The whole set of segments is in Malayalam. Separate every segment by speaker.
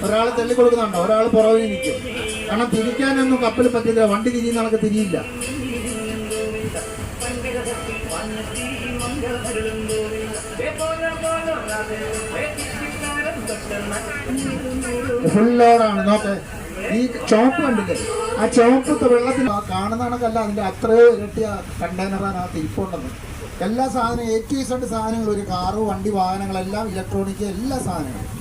Speaker 1: ഒരാൾ തള്ളിക്കൊടുക്കുന്നുണ്ടോ, ഒരാൾ പുറകിൽ നിൽക്കും. കാരണം തിരിക്കാനൊന്നും കപ്പൽ പറ്റില്ല, വണ്ടി തിരിയുന്ന ആൾക്ക് തിരിയില്ല. ഫുൾ ലോഡാണ്. നോക്കെ ഈ ചോപ്പ് കണ്ടില്ലേ, ആ ചോപ്പ് വെള്ളത്തിൽ കാണുന്ന കണക്കല്ല, അതിൻ്റെ അത്രയോ ഇരട്ടിയ കണ്ടെയ്നറിനകത്ത് ഇരിപ്പുണ്ടെന്ന്. എല്ലാ സാധനവും A to Z സാധനങ്ങളും, ഒരു കാറ്, വണ്ടി, വാഹനങ്ങളെല്ലാം, ഇലക്ട്രോണിക്, എല്ലാ സാധനങ്ങളും.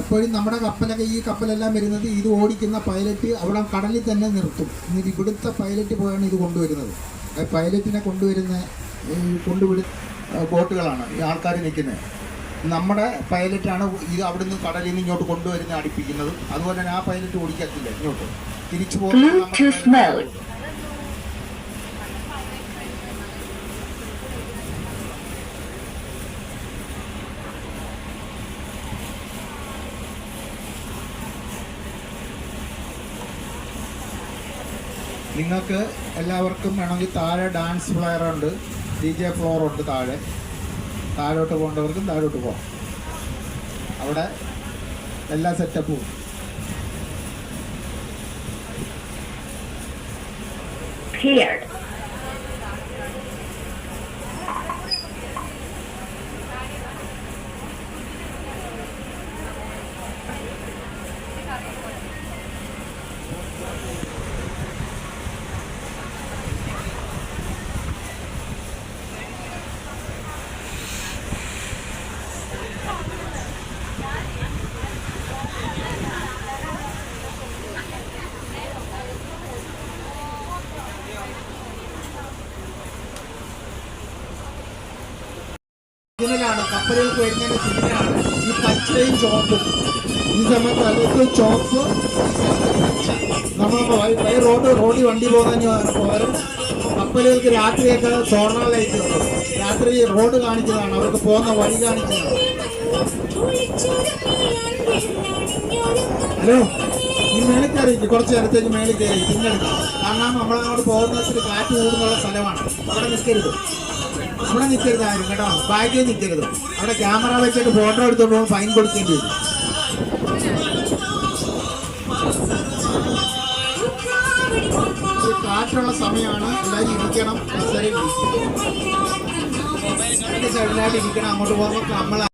Speaker 1: എപ്പോഴും നമ്മുടെ കപ്പലൊക്കെ, ഈ കപ്പലെല്ലാം വരുന്നത്, ഇത് ഓടിക്കുന്ന പൈലറ്റ് അവിടെ കടലിൽ തന്നെ നിർത്തും. എന്നിട്ട് ഇവിടുത്തെ പൈലറ്റ് പോയാണ് ഇത് കൊണ്ടുവരുന്നത്. പൈലറ്റിനെ കൊണ്ടുവരുന്ന ബോട്ടുകളാണ് ഈ ആൾക്കാർ നിൽക്കുന്നത്. നമ്മുടെ പൈലറ്റാണ് ഇത് അവിടുന്ന് കടലിൽ നിന്ന് ഇങ്ങോട്ട് കൊണ്ടുവരുന്ന, അടുപ്പിക്കുന്നത്. അതുപോലെ തന്നെ ആ പൈലറ്റ് ഓടിക്കത്തില്ല, ഇങ്ങോട്ട് തിരിച്ചു പോകുന്നത്. നിങ്ങൾക്ക് എല്ലാവർക്കും വേണമെങ്കിൽ താഴെ ഡാൻസ് ഫ്ലെയർ ഉണ്ട്, DJ ഫ്ലോർ ഉണ്ട്. താഴോട്ട് പോകേണ്ടവർക്കും താഴോട്ട് പോകാം. അവിടെ എല്ലാ സെറ്റപ്പും. സിഗ്നലാണ് കപ്പലുകൾക്ക് വരുന്നതിന്റെ സിഗ്നലാണ് ഈ പച്ചയും ചോപ്പും. ഈ സമയത്ത് അതൊക്കെ ചോപ്പ്, നമ്മൾ റോഡിൽ വണ്ടി പോകുന്നതിന് പകരം കപ്പലുകൾക്ക് രാത്രിയൊക്കെ സോണാർ ലൈറ്റ് ഉണ്ട്. രാത്രി റോഡ് കാണിക്കുന്നതാണ്, അവർക്ക് പോകുന്ന വഴി കാണിക്കുന്നതാണ്. ഹലോ, ഈ മേളിൽ കയറിയിരിക്കും, കുറച്ച് നേരത്തേക്ക് മേളിൽ കയറി തിന്നെടുക്കാം. കാരണം നമ്മളങ്ങോട്ട് പോകുന്നതിന് കാറ്റ് കൂടുന്നുള്ള സ്ഥലമാണ്. അവിടെ നിൽക്കരുത്, ആരും കേട്ടോ. ബാഗിൽ നിൽക്കരുത്. അവിടെ ക്യാമറ വെച്ചിട്ട് ഫോട്ടോ എടുത്തോണ്ട് പോകുമ്പോൾ ഫൈൻ കൊടുക്കേണ്ടി വരും. കാറ്റുള്ള സമയമാണ്, എല്ലാവരും ഇരിക്കണം. സൈഡിലായിട്ട് ഇരിക്കണം. അങ്ങോട്ട് പോകുമ്പോൾ നമ്മളെ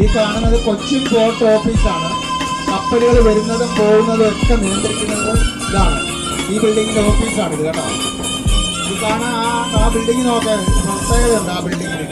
Speaker 1: ഈ കാണുന്നത് കൊച്ചിൻ പോർട്ട് ഓഫീസാണ്. കപ്പലുകൾ വരുന്നതും പോകുന്നതും ഒക്കെ നിയന്ത്രിക്കുന്നത് ഇതാണ്. ഈ ബിൽഡിങ്ങിന്റെ ഓഫീസാണിത് കേട്ടോ. ഈ കാണാൻ ആ ബിൽഡിംഗ് നോക്കാൻ പ്രത്യേകതയുണ്ട് ആ ബിൽഡിങ്ങിന്.